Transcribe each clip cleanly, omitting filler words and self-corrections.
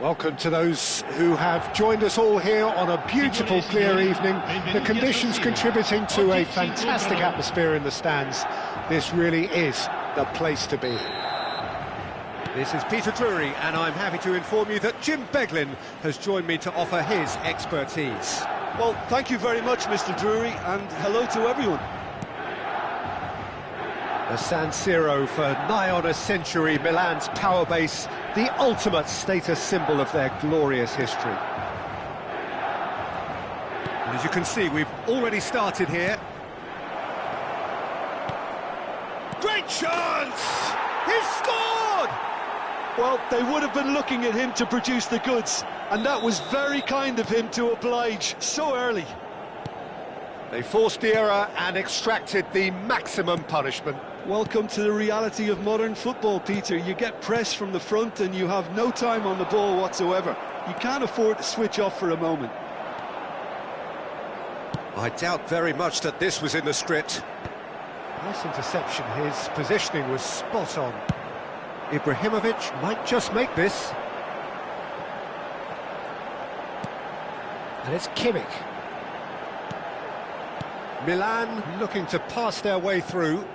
Welcome to those who have joined us all here on a beautiful, clear evening. The conditions contributing to a fantastic atmosphere in the stands. This really is the place to be. This is Peter Drury, and I'm happy to inform you that Jim Beglin has joined me to offer his expertise. Well, thank you very much, Mr. Drury, and hello to everyone. The San Siro for nigh on a century, Milan's power base, the ultimate status symbol of their glorious history. And as you can see, we've already started here. Great chance! He's scored! Well, they would have been looking at him to produce the goods, and that was very kind of him to oblige so early. They forced the error and extracted the maximum punishment. Welcome to the reality of modern football, Peter. You get pressed from the front and you have no time on the ball whatsoever. You can't afford to switch off for a moment. I doubt very much that this was in the script. Nice interception, his positioning was spot on. Ibrahimovic might just make this. And it's Kimmich. Milan looking to pass their way through.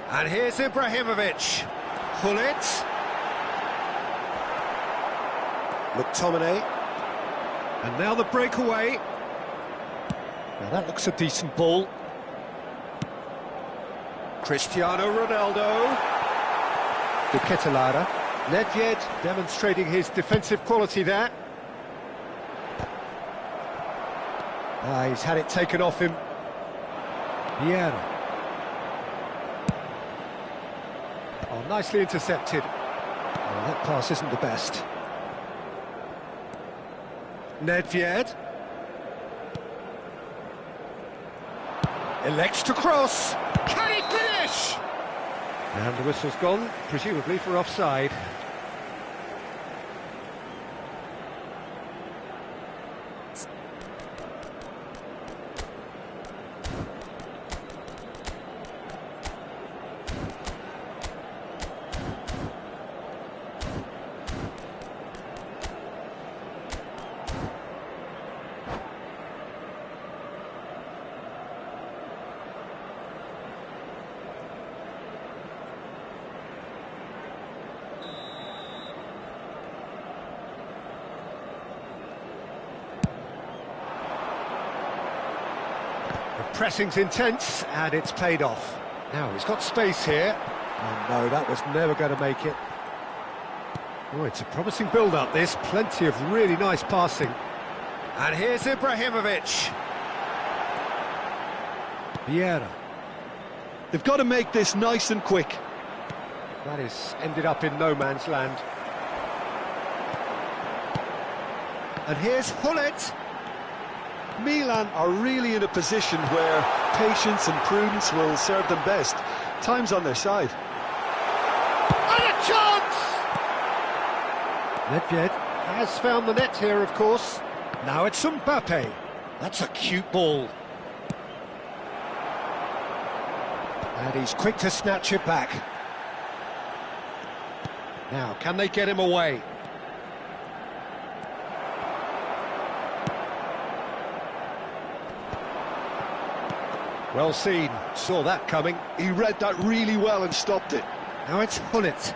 And here's Ibrahimovic. Gullit. McTominay. And now the breakaway. Now that looks a decent ball. Cristiano Ronaldo. De Ketelaere. Nedved demonstrating his defensive quality there. He's had it taken off him. Vieira. Oh, nicely intercepted. Oh, that pass isn't the best. Nedved. Elects to cross. Can he finish? And the whistle's gone, presumably for offside. Pressing's intense, and it's paid off. Now, he's got space here. Oh, no, that was never going to make it. Oh, it's a promising build-up, this. Plenty of really nice passing. And here's Ibrahimovic. Vieira. They've got to make this nice and quick. That is ended up in no man's land. And here's Gullit. Milan are really in a position where patience and prudence will serve them best. Time's on their side. And a chance! Nedved has found the net here, of course. Now it's Mbappe. That's a cute ball. And he's quick to snatch it back. Now, can they get him away? Well seen, saw that coming. He read that really well and stopped it. Now it's Gullit.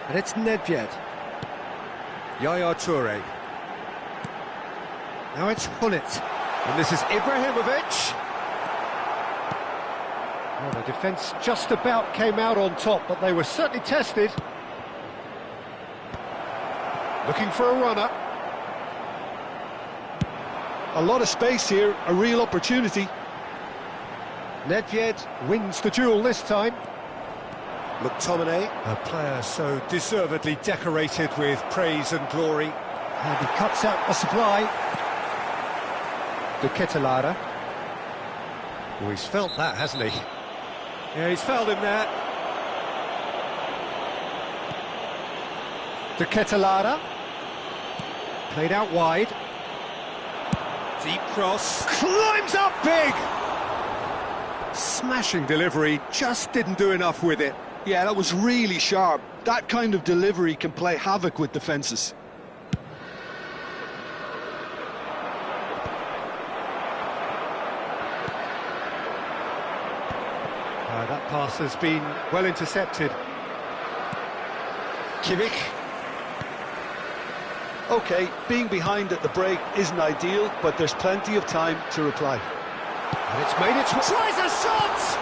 And it's Nedved. Yaya Toure. Now it's Gullit. And this is Ibrahimovic. Well, the defence just about came out on top, but they were certainly tested. Looking for a runner. A lot of space here, a real opportunity. Nedved wins the duel this time. McTominay, a player so deservedly decorated with praise and glory. And he cuts out the supply. De Ketelaere. Oh, he's felt that, hasn't he? Yeah, he's fouled him there. De Ketelaere. Played out wide. Deep cross. Climbs up big! Smashing delivery, just didn't do enough with it. Yeah, that was really sharp. That kind of delivery can play havoc with defences. That pass has been well intercepted. Kimmich. OK, being behind at the break isn't ideal, but there's plenty of time to reply. And it's made its way. Tries a shot!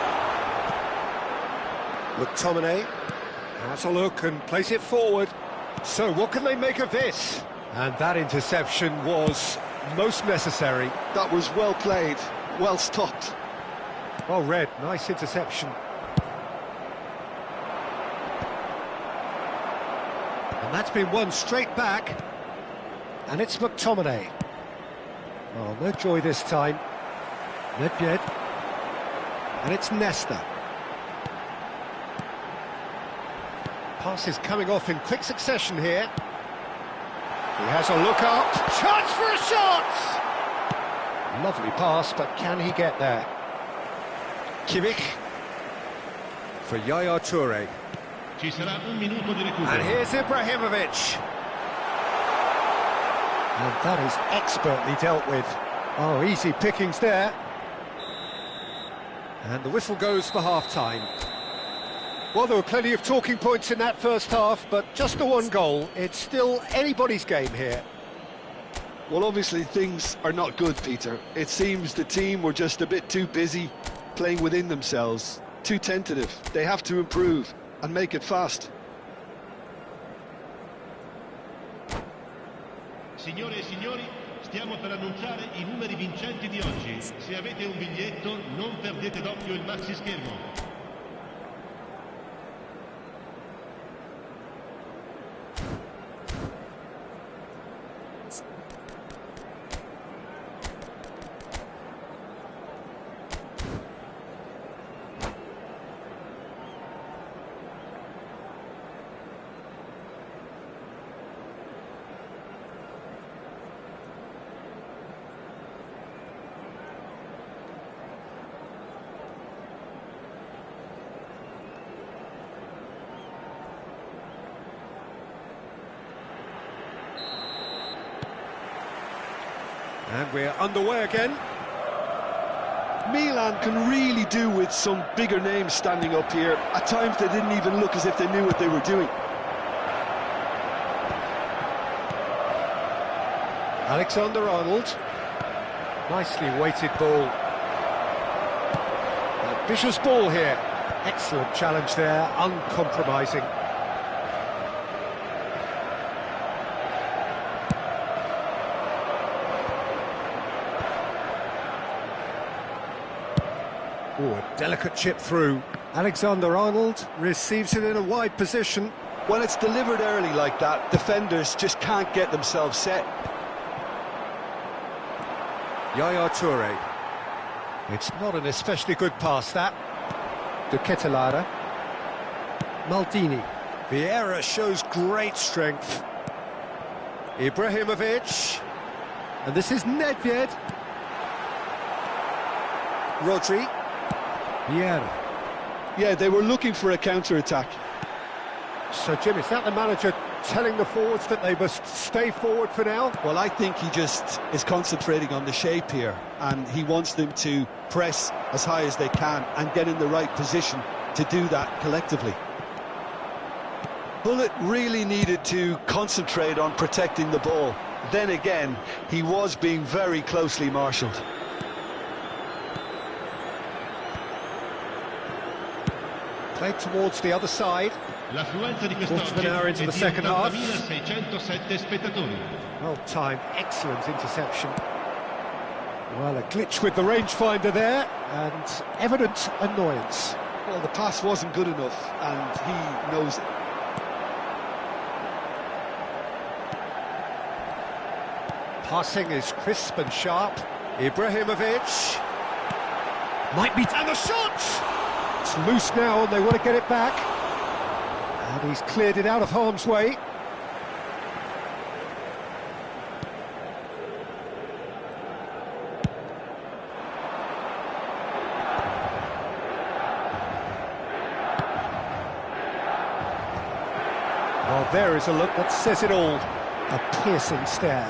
McTominay has a look and plays it forward. So what can they make of this? And that interception was most necessary. That was well played, well stopped. Well read, nice interception. And that's been won straight back. And it's McTominay. Oh, no joy this time. Nedved. And it's Nesta. Pass is coming off in quick succession here. He has a look up. Chance for a shot! Lovely pass, but can he get there? Kimmich. For Yaya Toure. And here's Ibrahimovic. And that is expertly dealt with. Oh, easy pickings there. And the whistle goes for half-time. Well, there were plenty of talking points in that first half, but just the one goal. It's still anybody's game here. Well, obviously things are not good, Peter. It seems the team were just a bit too busy playing within themselves, too tentative. They have to improve and make it fast. Signore e signori, stiamo per annunciare I numeri vincenti di oggi. Se avete un biglietto, non perdete d'occhio il maxi schermo. And we're underway again. Milan can really do with some bigger names standing up here. At times they didn't even look as if they knew what they were doing. Alexander-Arnold. Nicely weighted ball. Ambitious ball here. Excellent challenge there, uncompromising. Oh, a delicate chip through. Alexander-Arnold receives it in a wide position. When it's delivered early like that, defenders just can't get themselves set. Yaya Toure. It's not an especially good pass, that. De Ketelaere. Maldini. Vieira shows great strength. Ibrahimovic. And this is Nedved. Rodri. Vieira. Yeah, they were looking for a counter-attack. So, Jim, is that the manager telling the forwards that they must stay forward for now? Well, I think he just is concentrating on the shape here, and he wants them to press as high as they can and get in the right position to do that collectively. Bullet really needed to concentrate on protecting the ball. Then again, he was being very closely marshalled. Played towards the other side. Quarter of an hour into the second half. Well timed, excellent interception. Well, a glitch with the rangefinder there, and evident annoyance. Well, the pass wasn't good enough, and he knows it. Passing is crisp and sharp. Ibrahimovic. Might be... And the shot! It's loose now, and they want to get it back. And he's cleared it out of harm's way. there is a look that says it all. A piercing stare.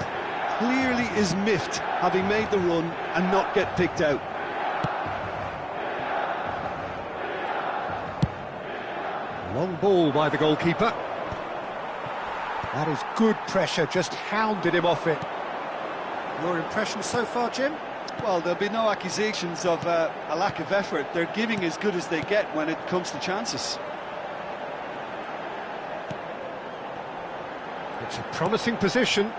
Clearly is miffed, having made the run and not get picked out. Long ball by the goalkeeper. That is good pressure, just hounded him off it. Your impression so far, Jim? Well, there'll be no accusations of a lack of effort. They're giving as good as they get when it comes to chances. It's a promising position.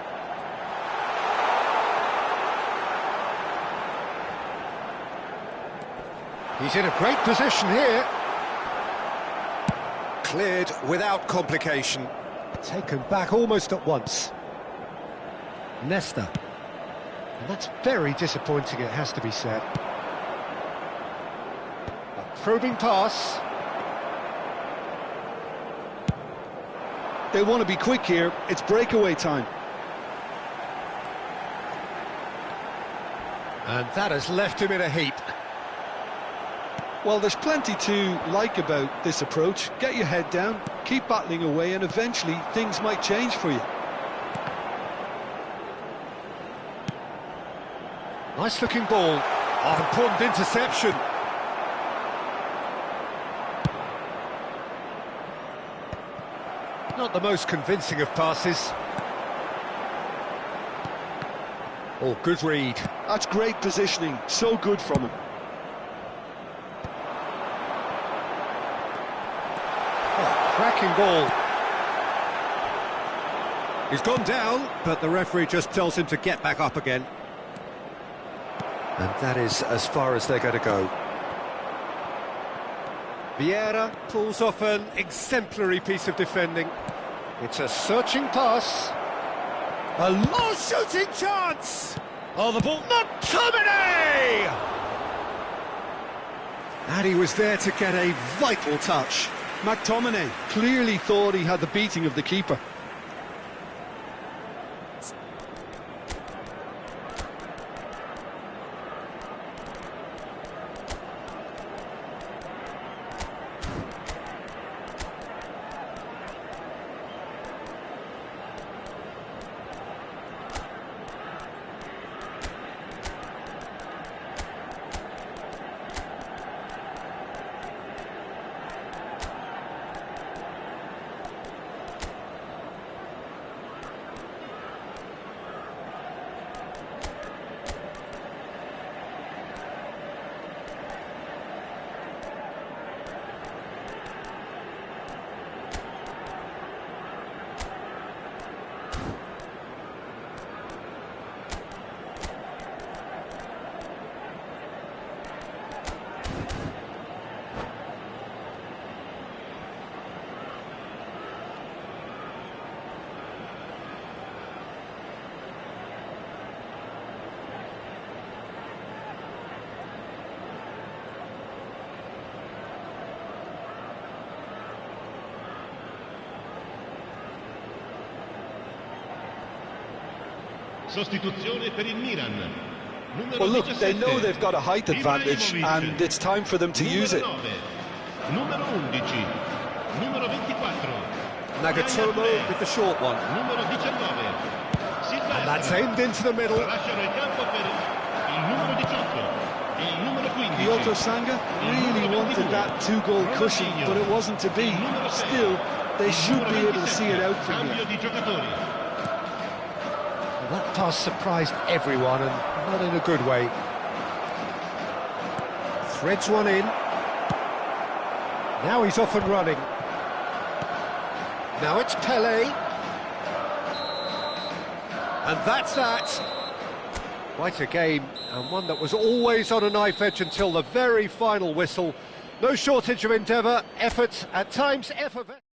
He's in a great position here. Cleared without complication. Taken back almost at once. Nesta. And that's very disappointing, it has to be said. A probing pass. They want to be quick here. It's breakaway time. And that has left him in a heap. Well, there's plenty to like about this approach. Get your head down, keep battling away, and eventually things might change for you. Nice looking ball. Oh, important interception. Not the most convincing of passes. Oh, good read. That's great positioning, so good from him. Cracking ball. He's gone down, but the referee just tells him to get back up again. And that is as far as they're going to go. Vieira pulls off an exemplary piece of defending. It's a searching pass. A low shooting chance! Oh, the ball, not Tomine! And he was there to get a vital touch. McTominay clearly thought he had the beating of the keeper. Sostituzione per il Milan. Well, look, they know they've got a height advantage and it's time for them to use it. Numero 11. Numero 24. Nagatomo with the short one. Numero 19. And that's aimed into the middle. Lasciano il campo per il numero 18. Il numero 15. Kyoto Sanga really wanted that two-goal cushion, but it wasn't to be. Still, they should be able to see it out from here. That pass surprised everyone, and not in a good way. Threads one in. Now he's off and running. Now it's Pele. And that's that. Quite a game, and one that was always on a knife edge until the very final whistle. No shortage of endeavour, effort, at times effervescent.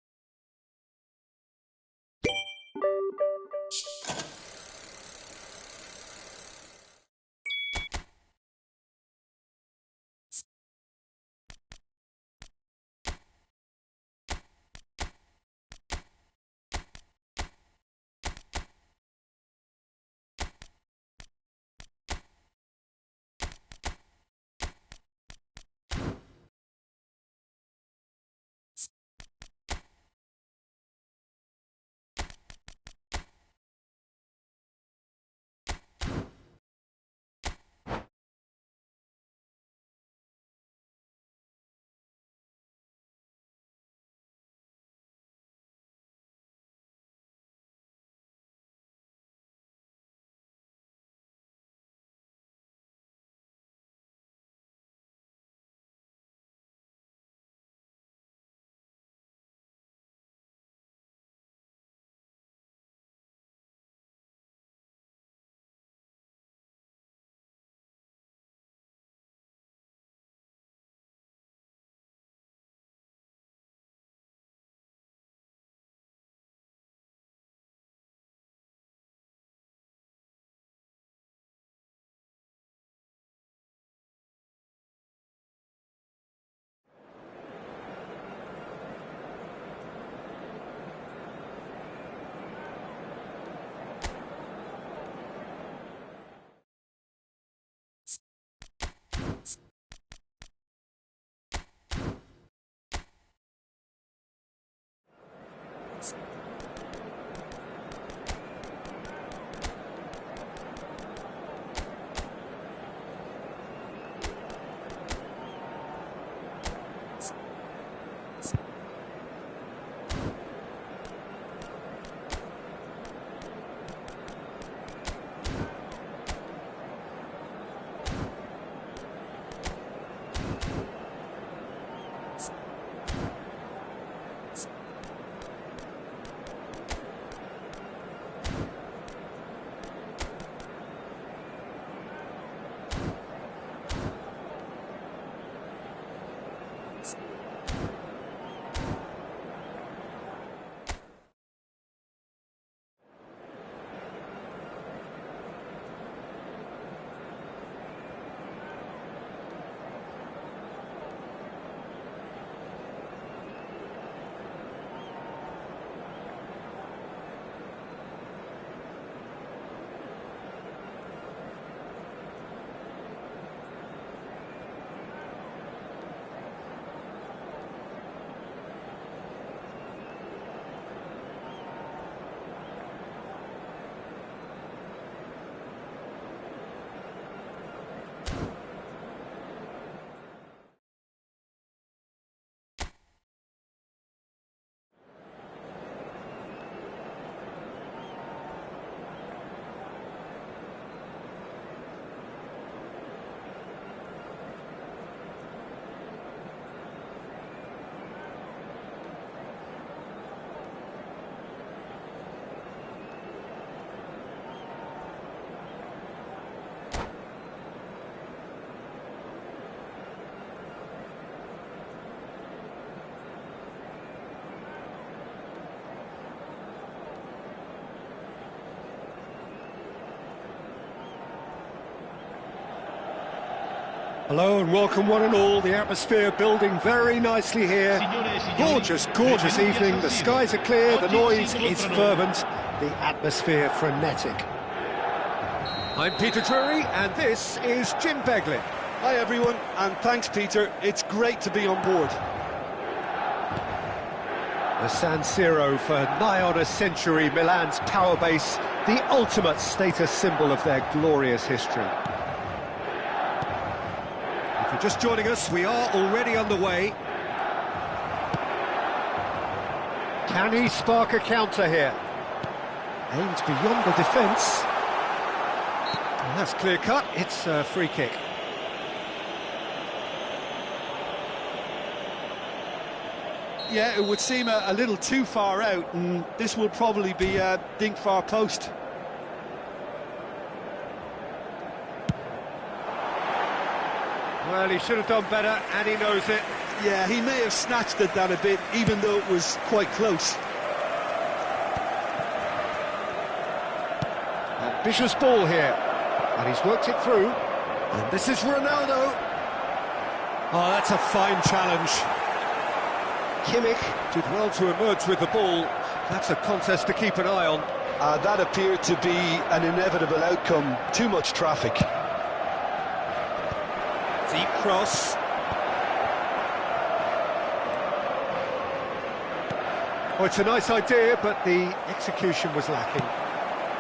Hello and welcome one and all. The atmosphere building very nicely here. Gorgeous, gorgeous evening. The skies are clear, the noise is fervent, the atmosphere frenetic. I'm Peter Drury, and this is Jim Beglin. Hi everyone, and thanks Peter. It's great to be on board. The San Siro for nigh on a century, Milan's power base, the ultimate status symbol of their glorious history. If you're just joining us, we are already underway. Can he spark a counter here? Aimed beyond the defence. And that's clear cut, it's a free kick. Yeah, it would seem a little too far out, and this will probably be a dink far post. Well, he should have done better, and he knows it. Yeah, he may have snatched at that a bit, even though it was quite close. Ambitious ball here, and he's worked it through. And this is Ronaldo. Oh, that's a fine challenge. Kimmich Did well to emerge with the ball. That's a contest to keep an eye on. That appeared to be an inevitable outcome. Too much traffic. Deep cross. Oh, it's a nice idea, but the execution was lacking.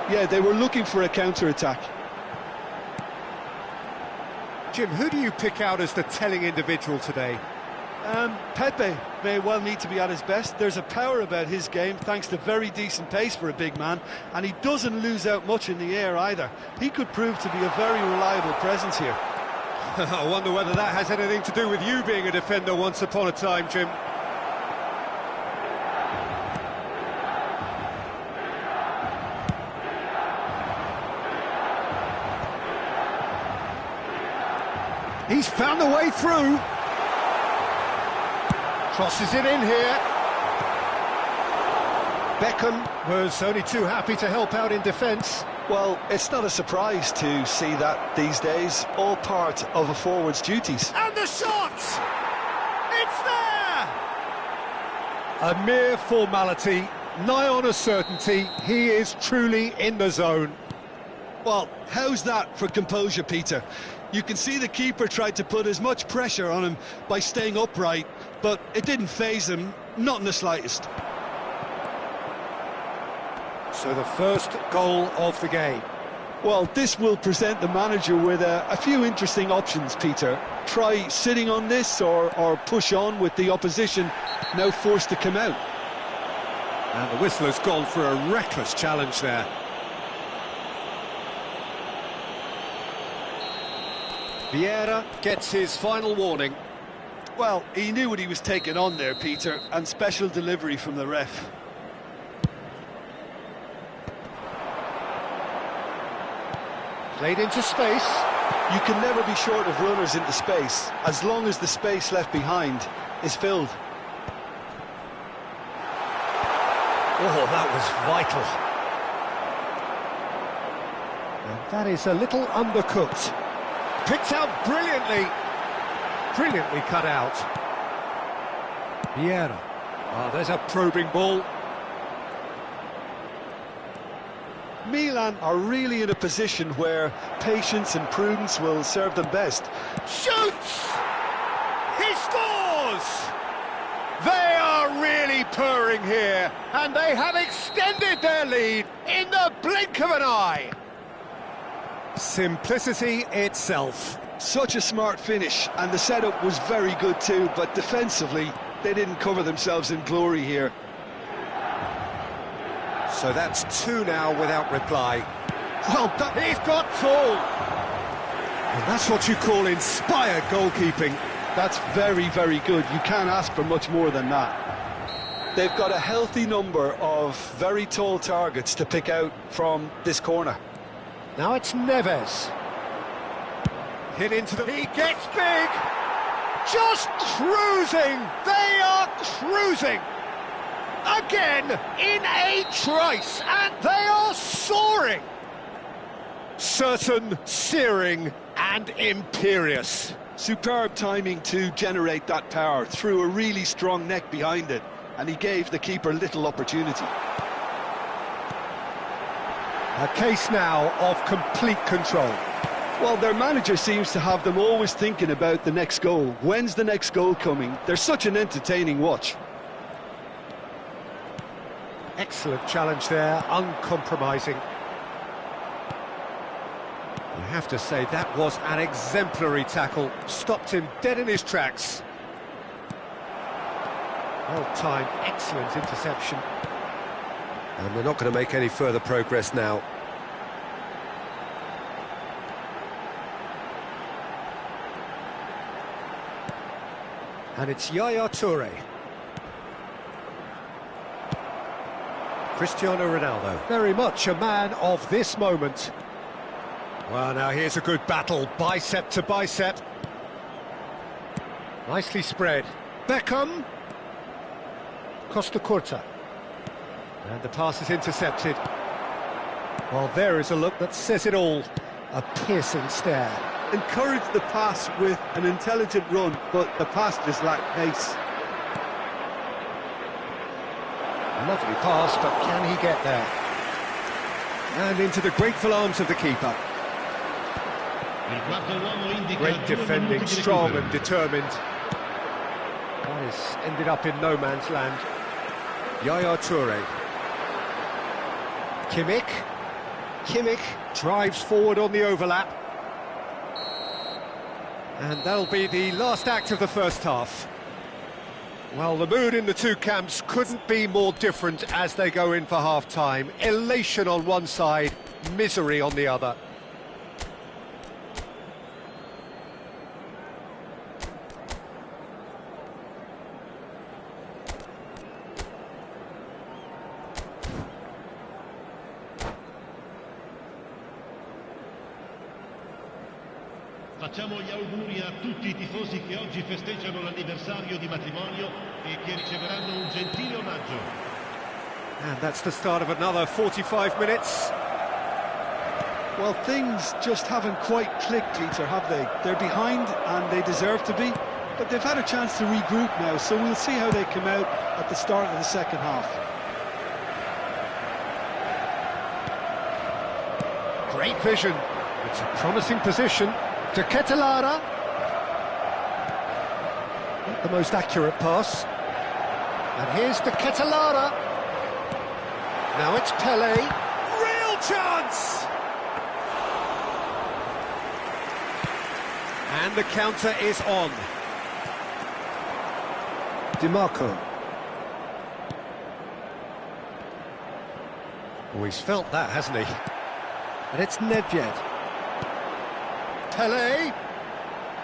Yeah, they were looking for a counter-attack. Jim, who do you pick out as the telling individual today? Pepe may well need to be at his best. There's a power about his game, thanks to very decent pace for a big man, and he doesn't lose out much in the air either. He could prove to be a very reliable presence here. I wonder whether that has anything to do with you being a defender once upon a time, Jim. He's found a way through. Crosses it in here. Beckham was only too happy to help out in defence. Well, it's not a surprise to see that these days, all part of a forward's duties. And the shot! It's there! A mere formality, nigh on a certainty. He is truly in the zone. Well, how's that for composure, Peter? You can see the keeper tried to put as much pressure on him by staying upright, but it didn't faze him, not in the slightest. So the first goal of the game. Well, this will present the manager with a few interesting options, Peter. Try sitting on this or push on with the opposition now forced to come out. And the whistler's gone for a reckless challenge there. Vieira gets his final warning. Well, he knew what he was taking on there, Peter, and special delivery from the ref. Played into space. You can never be short of runners into space, as long as the space left behind is filled. Oh, that was vital. And that is a little undercooked. Picked out brilliantly. Brilliantly cut out. Vieira. Oh, there's a probing ball. Milan are really in a position where patience and prudence will serve them best. Shoots! He scores! They are really purring here, and they have extended their lead in the blink of an eye. Simplicity itself. Such a smart finish, and the setup was very good too, but defensively, they didn't cover themselves in glory here. So that's two now without reply. Well, He's got tall! And that's what you call inspired goalkeeping. that's very, very good. You can't ask for much more than that. They've got a healthy number of very tall targets to pick out from this corner. Now it's Neves. Hit into the... He gets big! Just cruising! They are cruising! Again, in a trice, and they are soaring! Certain, searing, and imperious. Superb timing to generate that power, threw a really strong neck behind it, and he gave the keeper little opportunity. A case now of complete control. Well, their manager seems to have them always thinking about the next goal. When's the next goal coming? They're such an entertaining watch. Excellent challenge there, uncompromising. You have to say that was an exemplary tackle. Stopped him dead in his tracks. Well-timed, excellent interception. And they're not going to make any further progress now. And it's Yaya Toure. Cristiano Ronaldo. Very much a man of this moment. Well, now here's a good battle, bicep to bicep. Nicely spread. Beckham. Costa Curta. And the pass is intercepted. Well, there is a look that says it all. A piercing stare. Encourage the pass with an intelligent run, but the pass just lacked pace. Lovely pass, but can he get there? And into the grateful arms of the keeper. Great defending, strong and determined. That has ended up in no man's land. Yaya Toure. Kimmich drives forward on the overlap. And that'll be the last act of the first half. Well, the mood in the two camps couldn't be more different as they go in for half-time. Elation on one side, misery on the other. Facciamo gli auguri a tutti i tifosi che oggi festeggiano l'anniversario di matrimonio e che riceveranno un gentile omaggio. And that's the start of another 45 minutes. Well, things just haven't quite clicked, Peter, have they? They're behind and they deserve to be, but they've had a chance to regroup now, so we'll see how they come out at the start of the second half. Great vision. It's a promising position. To Ketelara. Not the most accurate pass. And here's the Ketelara. Now it's Pele. Real chance! And the counter is on. DiMarco. Oh, he's felt that, hasn't he? And it's Nedved. Pele.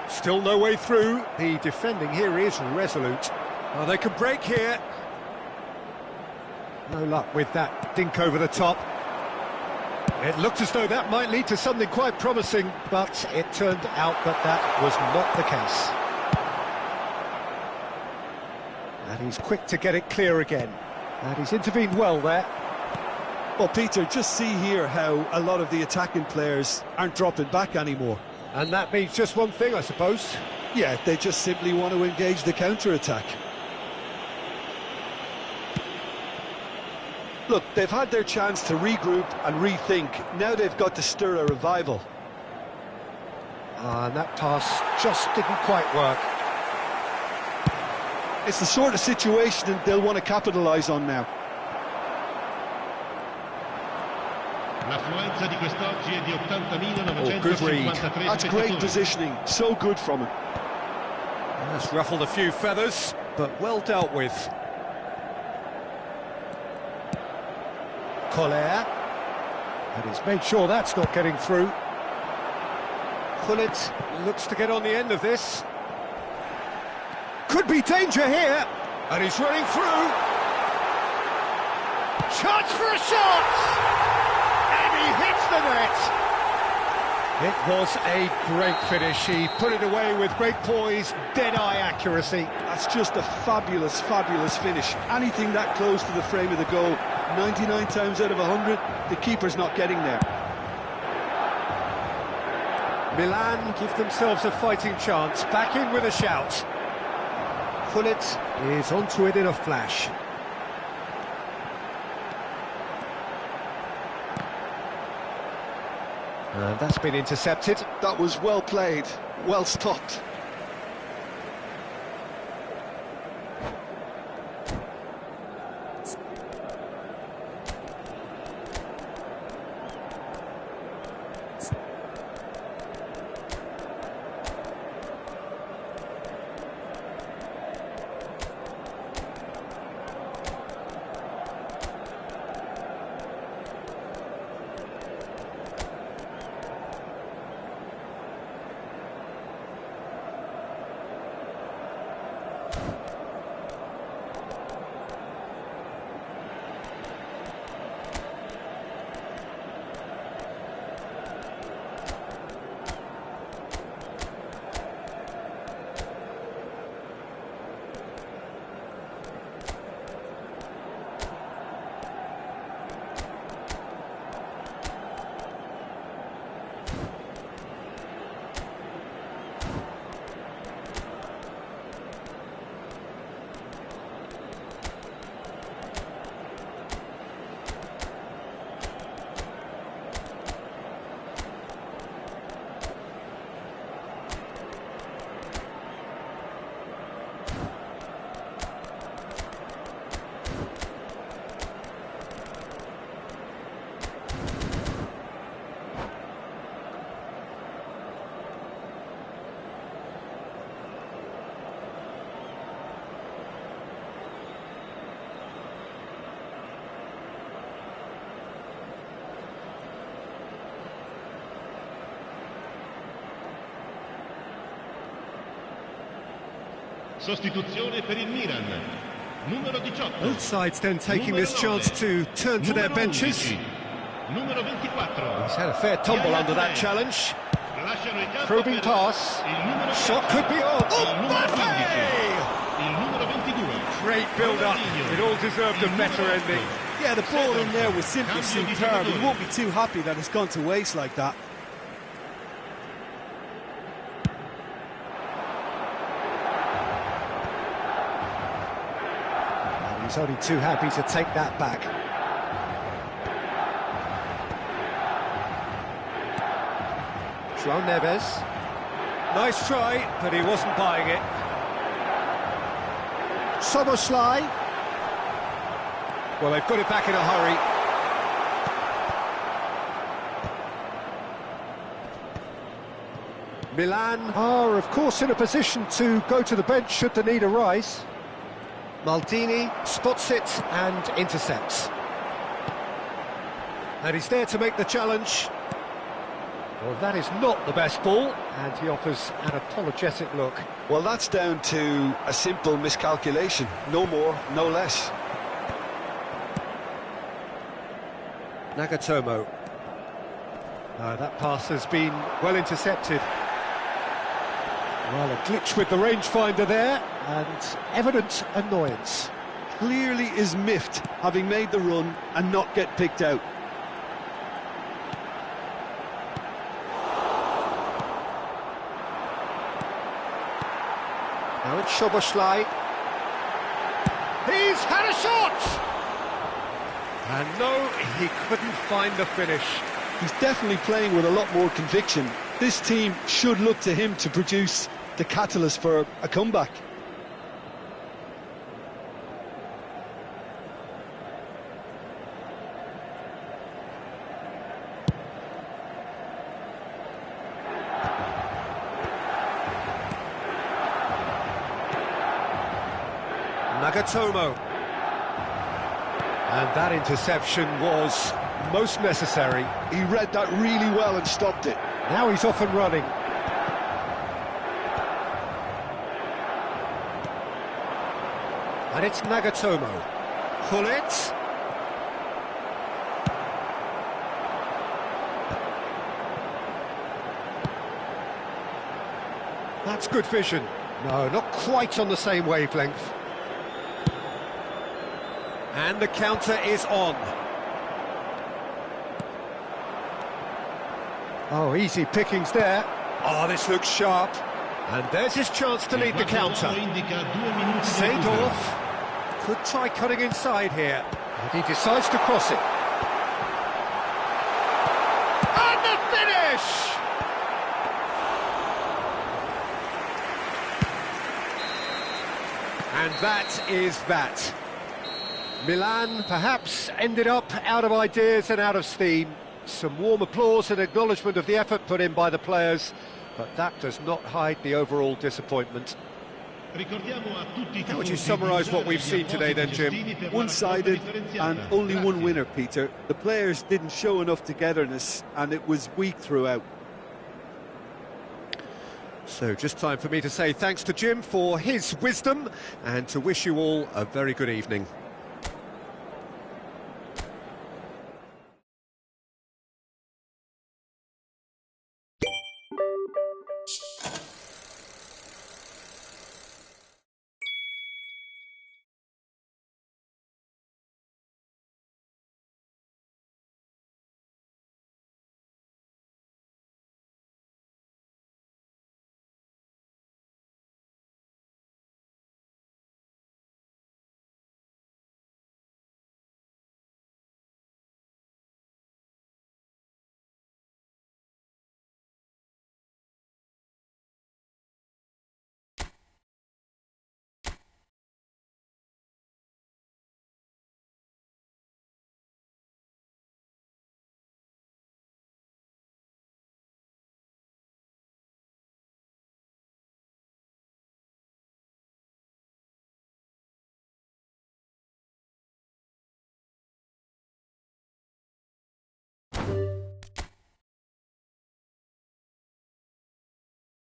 Still no way through. The defending here is resolute. Oh, they can break here. No luck with that dink over the top. It looked as though that might lead to something quite promising, but it turned out that that was not the case. And he's quick to get it clear again. And he's intervened well there. Well, Peter, just see here how a lot of the attacking players aren't dropping back anymore. And that means just one thing, I suppose. Yeah, they just simply want to engage the counter-attack. Look, they've had their chance to regroup and rethink. Now they've got to stir a revival. And that pass just didn't quite work. It's the sort of situation that they'll want to capitalise on now. L'affluenza di quest'oggi è di 80.953 good read. That's great positioning, so good from him. That's ruffled a few feathers, but well dealt with. Collier. And he's made sure that's not getting through. Gullit looks to get on the end of this. Could be danger here, and he's running through. Chance for a shot! And he hits the net! It was a great finish. He put it away with great poise, dead-eye accuracy. That's just a fabulous, fabulous finish. Anything that close to the frame of the goal, 99 times out of 100, the keeper's not getting there. Milan give themselves a fighting chance, back in with a shout. Gullit is onto it in a flash. And that's been intercepted. That was well played, well stopped. Sostituzione per il Milan. Numero 18. Both sides then taking this chance to turn to their benches. Numero 24. He's had a fair tumble under that challenge. Probing pass. Shot could be on. Il numero 22. Great build-up. It all deserved a better ending. Yeah, the ball in there was simply superb. He won't be too happy that it's gone to waste like that. He's only too happy to take that back. João Neves. Nice try, but he wasn't buying it. Soboslai. Well, they've got it back in a hurry. Milan are, of course, in a position to go to the bench should the need arise. Maldini spots it and intercepts. And he's there to make the challenge. Well, that is not the best ball, and he offers an apologetic look. Well, that's down to a simple miscalculation. No more, no less. Nagatomo. That pass has been well intercepted. Well, a glitch with the rangefinder there, and evident annoyance. Clearly is miffed, having made the run and not get picked out. Now it's Szoboszlai. He's had a shot! And no, he couldn't find the finish. He's definitely playing with a lot more conviction. This team should look to him to produce the catalyst for a comeback. Nagatomo. And that interception was most necessary. He read that really well and stopped it. Now he's off and running. And it's Nagatomo. Gullit. That's good vision. No, not quite on the same wavelength. And the counter is on. Oh, easy pickings there. Oh, this looks sharp. And there's his chance to lead the counter. Seedorf could try cutting inside here. And he decides to cross it. And the finish! And that is that. Milan perhaps ended up out of ideas and out of steam. Some warm applause and acknowledgement of the effort put in by the players, but that does not hide the overall disappointment. How would you summarise what we've seen today then, Jim? One-sided and only one winner, Peter. The players didn't show enough togetherness and it was weak throughout. So just time for me to say thanks to Jim for his wisdom and to wish you all a very good evening.